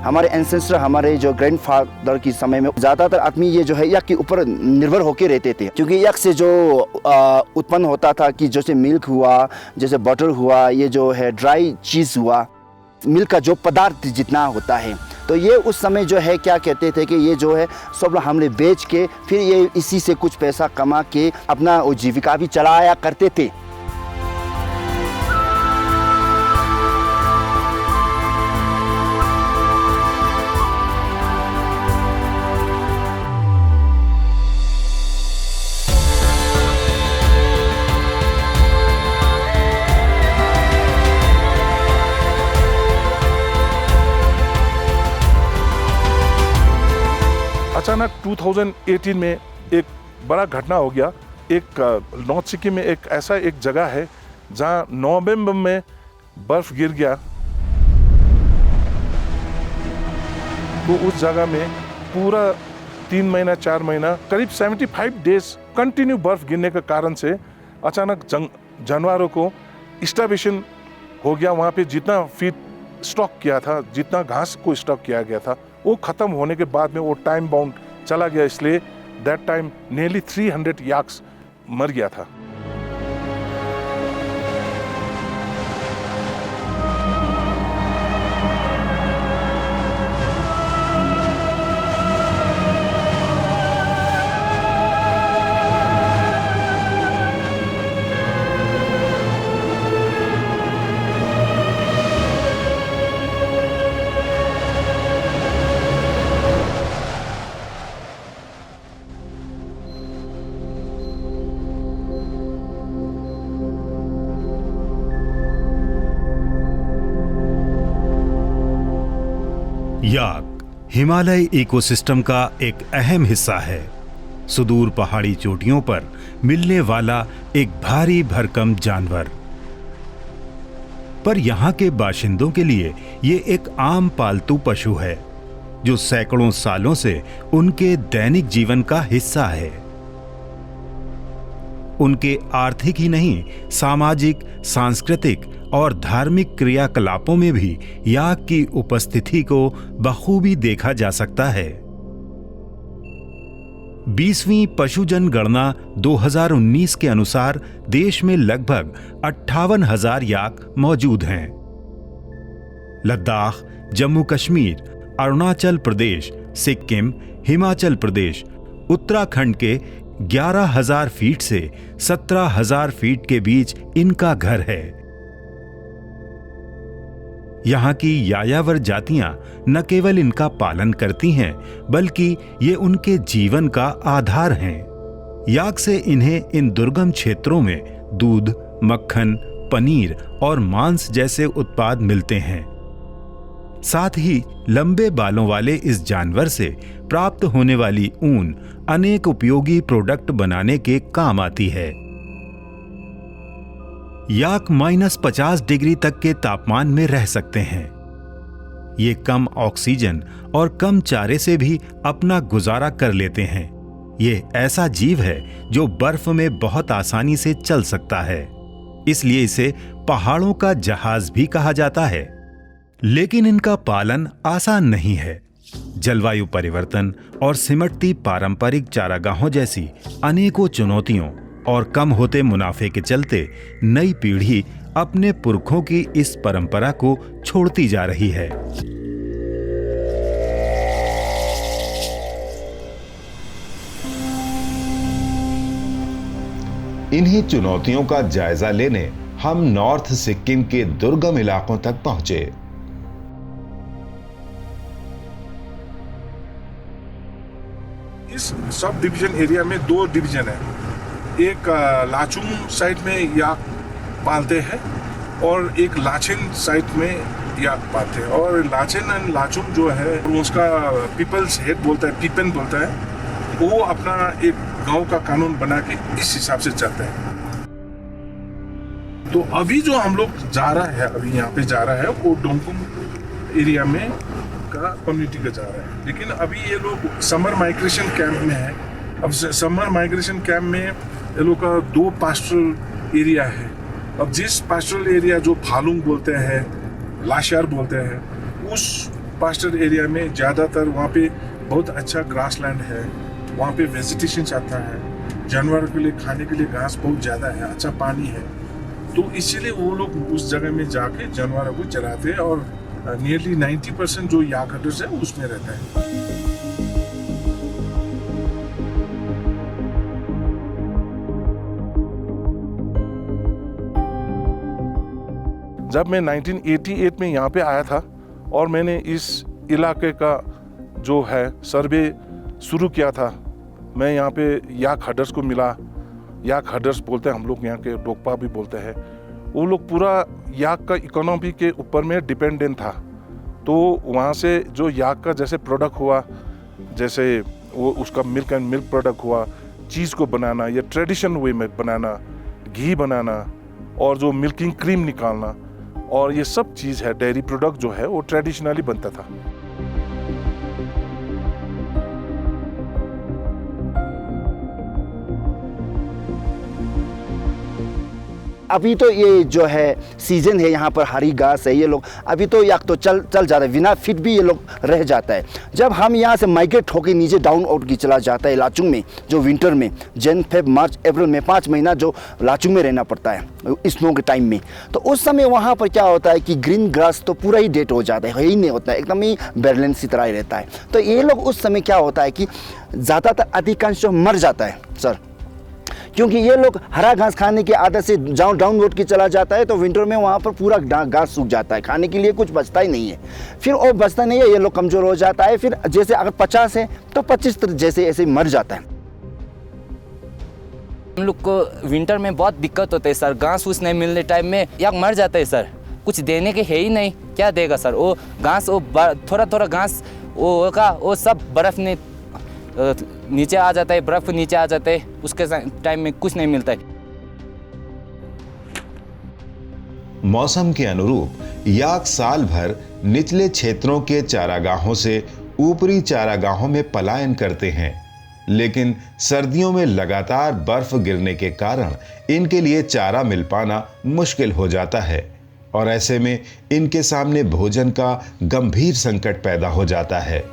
हमारे एंसेस्टर, हमारे जो ग्रैंडफादर की समय में ज़्यादातर आदमी ये जो है यक के ऊपर निर्भर होकर रहते थे, क्योंकि यक से जो उत्पन्न होता था कि जैसे मिल्क हुआ, जैसे बटर हुआ, ये जो है ड्राई चीज़ हुआ, मिल्क का जो पदार्थ जितना होता है, तो ये उस समय जो है क्या कहते थे कि ये जो है सब हमने बेच के फिर ये इसी से कुछ पैसा कमा के अपना जीविका भी चलाया करते थे। अचानक 2018 में एक बड़ा घटना हो गया। एक नॉर्थ सिक्किम में एक ऐसा एक जगह है जहां नवंबर में बर्फ गिर गया, तो उस जगह में पूरा 3 महीना 4 महीना करीब 75 डेज कंटिन्यू बर्फ गिरने के कारण से अचानक जानवरों को स्टार्वेशन हो गया। वहाँ पे जितना फीड स्टॉक किया था, जितना घास को स्टॉक किया गया था, वो ख़त्म होने के बाद में वो टाइम बाउंड चला गया, इसलिए दैट टाइम नियरली 300 याक्स मर गया था। याक हिमालय इकोसिस्टम का एक अहम हिस्सा है। सुदूर पहाड़ी चोटियों पर मिलने वाला एक भारी भरकम जानवर। पर यहाँ के बाशिंदों के लिए ये एक आम पालतू पशु है जो सैकड़ों सालों से उनके दैनिक जीवन का हिस्सा है। उनके आर्थिक ही नहीं, सामाजिक, सांस्कृतिक और धार्मिक क्रियाकलापों में भी याक की उपस्थिति को बखूबी देखा जा सकता है। 20वीं पशु जनगणना 2019 के अनुसार देश में लगभग 58,000 याक मौजूद हैं। लद्दाख, जम्मू कश्मीर, अरुणाचल प्रदेश, सिक्किम, हिमाचल प्रदेश, उत्तराखंड के 11,000 फीट से 17,000 फीट के बीच इनका घर है। यहाँ की यायावर जातियां न केवल इनका पालन करती हैं, बल्कि ये उनके जीवन का आधार हैं। याक से इन्हें इन दुर्गम क्षेत्रों में दूध, मक्खन, पनीर और मांस जैसे उत्पाद मिलते हैं। साथ ही लंबे बालों वाले इस जानवर से प्राप्त होने वाली ऊन अनेक उपयोगी प्रोडक्ट बनाने के काम आती है। याक -50 डिग्री तक के तापमान में रह सकते हैं। ये कम ऑक्सीजन और कम चारे से भी अपना गुजारा कर लेते हैं। ये ऐसा जीव है जो बर्फ में बहुत आसानी से चल सकता है, इसलिए इसे पहाड़ों का जहाज भी कहा जाता है। लेकिन इनका पालन आसान नहीं है। जलवायु परिवर्तन और सिमटती पारंपरिक चारागाहों जैसी अनेकों चुनौतियों और कम होते मुनाफे के चलते नई पीढ़ी अपने पुरखों की इस परंपरा को छोड़ती जा रही है। इन्हीं चुनौतियों का जायजा लेने हम नॉर्थ सिक्किम के दुर्गम इलाकों तक पहुंचे। इस सब डिवीजन एरिया में 2 डिवीजन है। एक लाचुंग साइड में याक पालते हैं और एक लाचेन साइड में याक पालते हैं। और लाचेन एंड लाचुंग जो है उसका पीपल्स हेड बोलता है, पीपन बोलता है, वो अपना एक गांव का कानून बना के इस हिसाब से चलते हैं। तो अभी जो हम लोग जा रहा है, अभी यहाँ पे जा रहा है, वो डोंगकुम एरिया में का कम्युनिटी का जा रहा है। लेकिन अभी ये लोग समर माइग्रेशन कैंप में है। अब समर माइग्रेशन कैंप में ये लोग का 2 पास्टरल एरिया है। अब जिस पास्टरल एरिया जो फालुंग बोलते हैं, लाशार बोलते हैं, उस पास्टर एरिया में ज़्यादातर वहाँ पे बहुत अच्छा ग्रास लैंड है, वहाँ पे वेजिटेशन आता है, जानवर के लिए खाने के लिए घास बहुत ज़्यादा है, अच्छा पानी है, तो इसीलिए वो लोग उस जगह में जाके जानवरों को चराते हैं और नियरली 90% जो याक हंटर्स है उसमें रहता है। जब मैं 1988 में यहाँ पे आया था और मैंने इस इलाके का जो है सर्वे शुरू किया था, मैं यहाँ पे याक हर्डर्स को मिला। याक हर्डर्स बोलते हैं हम लोग, यहाँ के डोकपा भी बोलते हैं। वो लोग पूरा याक का इकोनॉमी के ऊपर में डिपेंडेंट था। तो वहाँ से जो याक का जैसे प्रोडक्ट हुआ, जैसे वो उसका मिल्क एंड मिल्क प्रोडक्ट हुआ, चीज़ को बनाना या ट्रेडिशन वे में बनाना, घी बनाना और जो मिल्किंग क्रीम निकालना, और ये सब चीज़ है, डेयरी प्रोडक्ट जो है वो ट्रेडिशनली बनता था। अभी तो ये जो है सीजन है, यहाँ पर हरी घास है, ये लोग अभी तो याक तो चल जाता है, बिना फिट भी ये लोग रह जाता है। जब हम यहाँ से माइग्रेट होकर नीचे डाउन आउट की चला जाता है लाचुंग में, जो विंटर में जन फेब मार्च अप्रैल में 5 महीना जो लाचुंग में रहना पड़ता है स्नो के टाइम में, तो उस समय वहाँ पर क्या होता है कि ग्रीन ग्रास तो पूरा ही डेड हो जाता है, ही नहीं होता है, एकदम ही बैरलैंड की तरह ही रहता है। तो ये लोग उस समय क्या होता है कि ज़्यादातर अधिकांश मर जाता है सर, क्योंकि ये लोग हरा घास खाने की आदत से डाउन रोड की चला जाता है, तो विंटर में वहाँ पर पूरा घास सूख जाता है, खाने के लिए कुछ बचता ही नहीं है। फिर वो बचता नहीं है, ये लोग कमज़ोर हो जाता है। फिर जैसे अगर 50 है तो 25 जैसे ऐसे मर जाता है। हम लोग को विंटर में बहुत दिक्कत होता है सर, घास फूस नहीं मिलने टाइम में याक मर जाता है सर, कुछ देने के है ही नहीं, क्या देगा सर। वो घास, वो थोड़ा घास वो सब बर्फ़ ने नीचे आ जाता है, बर्फ नीचे आ जाता है, उसके टाइम में कुछ नहीं मिलता है। मौसम के अनुरूप याक साल भर निचले क्षेत्रों के चारागाहों से ऊपरी चारागाहों में पलायन करते हैं, लेकिन सर्दियों में लगातार बर्फ गिरने के कारण इनके लिए चारा मिल पाना मुश्किल हो जाता है और ऐसे में इनके सामने भोजन का गंभीर संकट पैदा हो जाता है।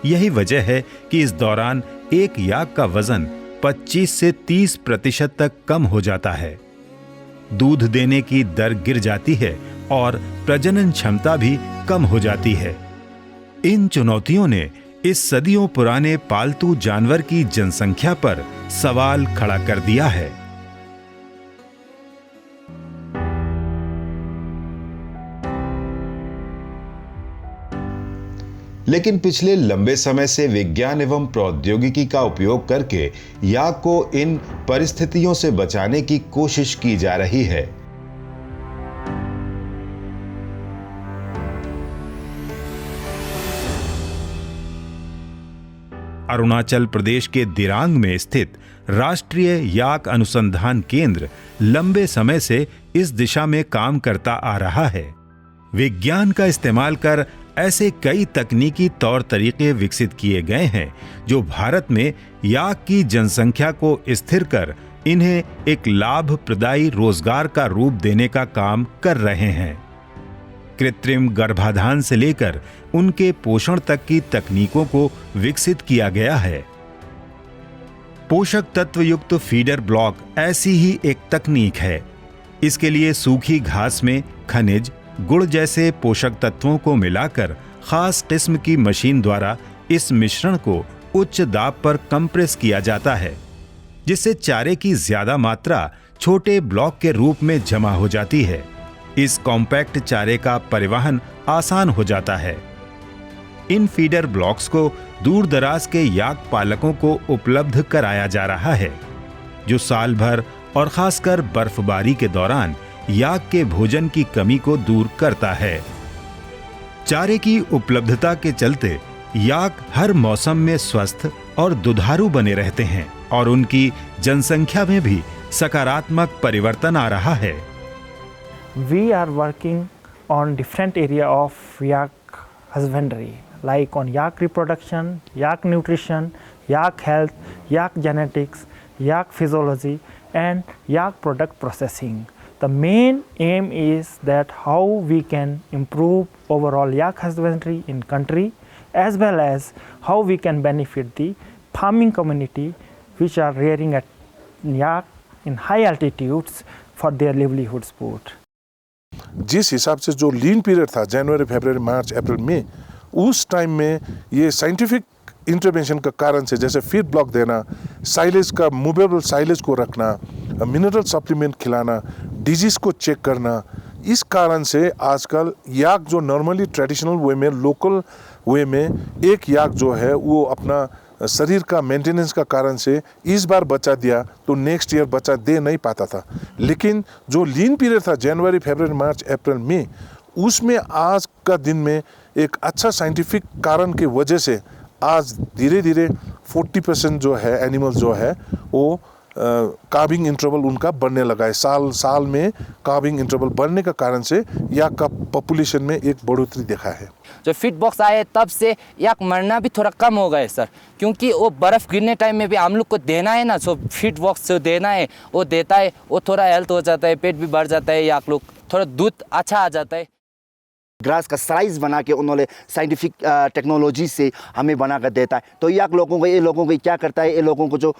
यही वजह है कि इस दौरान एक याक का वजन 25 से 30% तक कम हो जाता है, दूध देने की दर गिर जाती है और प्रजनन क्षमता भी कम हो जाती है। इन चुनौतियों ने इस सदियों पुराने पालतू जानवर की जनसंख्या पर सवाल खड़ा कर दिया है। लेकिन पिछले लंबे समय से विज्ञान एवं प्रौद्योगिकी का उपयोग करके याक को इन परिस्थितियों से बचाने की कोशिश की जा रही है। अरुणाचल प्रदेश के दिरांग में स्थित राष्ट्रीय याक अनुसंधान केंद्र लंबे समय से इस दिशा में काम करता आ रहा है। विज्ञान का इस्तेमाल कर ऐसे कई तकनीकी तौर तरीके विकसित किए गए हैं जो भारत में याक की जनसंख्या को स्थिर कर इन्हें एक लाभप्रदायी रोजगार का रूप देने का काम कर रहे हैं। कृत्रिम गर्भाधान से लेकर उनके पोषण तक की तकनीकों को विकसित किया गया है। पोषक तत्व युक्त फीडर ब्लॉक ऐसी ही एक तकनीक है। इसके लिए सूखी घास में खनिज, गुड़ जैसे पोषक तत्वों को मिलाकर खास किस्म की मशीन द्वारा इस मिश्रण को उच्च दाब पर कंप्रेस किया जाता है, जिससे चारे की ज्यादा मात्रा छोटे ब्लॉक के रूप में जमा हो जाती है। इस कॉम्पैक्ट चारे का परिवहन आसान हो जाता है। इन फीडर ब्लॉक्स को दूर दराज के याक पालकों को उपलब्ध कराया जा रहा है, जो साल भर और खासकर बर्फबारी के दौरान याक के भोजन की कमी को दूर करता है। चारे की उपलब्धता के चलते याक हर मौसम में स्वस्थ और दुधारू बने रहते हैं और उनकी जनसंख्या में भी सकारात्मक परिवर्तन आ रहा है। We are working on different area of yak husbandry, like on yak reproduction, yak nutrition, yak health, yak genetics, yak physiology and yak product processing. The main aim is that how we can improve overall yak husbandry in country, as well as how we can benefit the farming community which are rearing at yak in high altitudes for their livelihood sport. जिस हिसाब से जो लीन period था जनवरी, फरवरी, मार्च, अप्रैल, मई, उस time में ये scientific intervention का कारण से जैसे फीड ब्लॉक देना, साइलेज का मूवेबल साइलेज को रखना, मिनरल सप्लीमेंट खिलाना, डिजीज को चेक करना, इस कारण से आजकल याक जो नॉर्मली ट्रेडिशनल वे में, लोकल वे में एक याक जो है वो अपना शरीर का मेंटेनेंस का कारण से इस बार बच्चा दिया तो नेक्स्ट ईयर बच्चा दे नहीं पाता था। लेकिन जो लीन पीरियड था जनवरी, फरवरी, मार्च, अप्रैल, मई, उसमें आज का दिन में एक अच्छा साइंटिफिक कारण की वजह से आज धीरे धीरे 40% जो है एनिमल जो है वो कार्विंग इंटरवल उनका बढ़ने लगा है। साल में कार्विंग इंटरवल बढ़ने का कारण से याक का पॉपुलेशन में एक बढ़ोतरी देखा है। जो फीड बॉक्स आए तब से याक मरना भी थोड़ा कम हो गया है सर, क्योंकि वो बर्फ़ गिरने टाइम में भी हम लोग को देना है ना, सो फीड बॉक्स जो देना है वो देता है, वो थोड़ा हेल्थ हो जाता है, पेट भी बढ़ जाता है, याक लोग थोड़ा दूध अच्छा आ जाता है। ग्रास का साइज बना के उन्होंने साइंटिफिक टेक्नोलॉजी से हमें बना कर देता है। तो याक लोगों को, ये लोगों को क्या करता है, ये लोगों को जो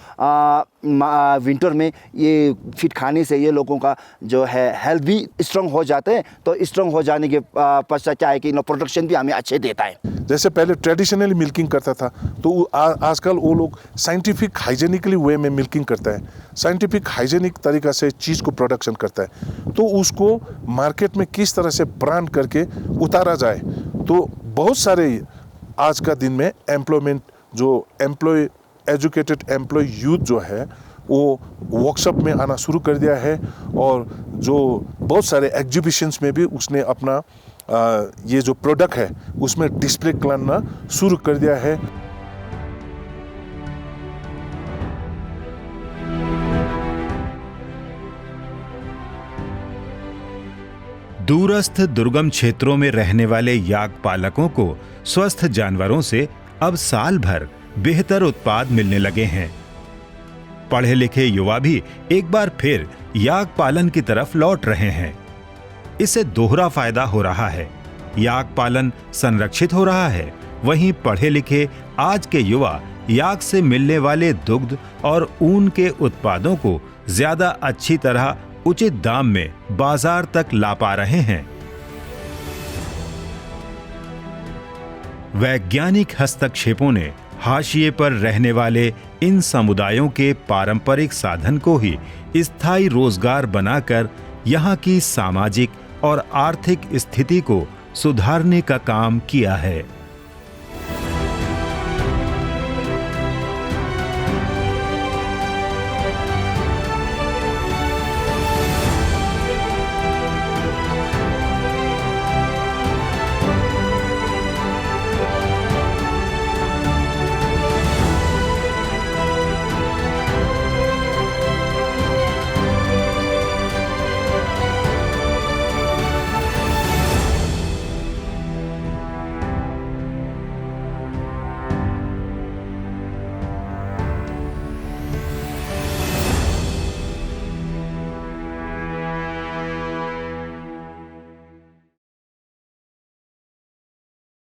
विंटर में ये फीड खाने से ये लोगों का जो है हेल्थ भी स्ट्रांग हो जाते हैं। तो स्ट्रांग हो जाने के पश्चात क्या है कि प्रोडक्शन भी हमें अच्छे देता है। जैसे पहले ट्रेडिशनली मिल्किंग करता था तो आजकल वो लोग साइंटिफिक हाइजेनिकली वे में मिल्किंग करता है, साइंटिफिक हाइजेनिक तरीका से चीज़ को प्रोडक्शन करता है। तो उसको मार्केट में किस तरह से ब्रांड करके उतारा जाए, तो बहुत सारे आज का दिन में एम्प्लॉयमेंट जो एजुकेटेड एम्प्लॉय यूथ जो है वो वर्कशॉप में आना शुरू कर दिया है और जो बहुत सारे एग्जीबिशंस में भी उसने अपना ये जो प्रोडक्ट है उसमें डिस्प्ले करना शुरू कर दिया है। दूरस्थ दुर्गम क्षेत्रों में रहने वाले याक पालकों को स्वस्थ जानवरों से अब साल भर बेहतर उत्पाद मिलने लगे हैं। पढ़े लिखे युवा भी एक बार फिर याक पालन की तरफ लौट रहे हैं। इससे दोहरा फायदा हो रहा है, याक पालन संरक्षित हो रहा है, वहीं पढ़े लिखे आज के युवा याक से मिलने वाले दुग्ध और ऊन के उत्पादों को ज्यादा अच्छी तरह उचित दाम में बाजार तक ला पा रहे हैं। वैज्ञानिक हस्तक्षेपों ने हाशिए पर रहने वाले इन समुदायों के पारंपरिक साधन को ही स्थायी रोजगार बनाकर यहाँ की सामाजिक और आर्थिक स्थिति को सुधारने का काम किया है।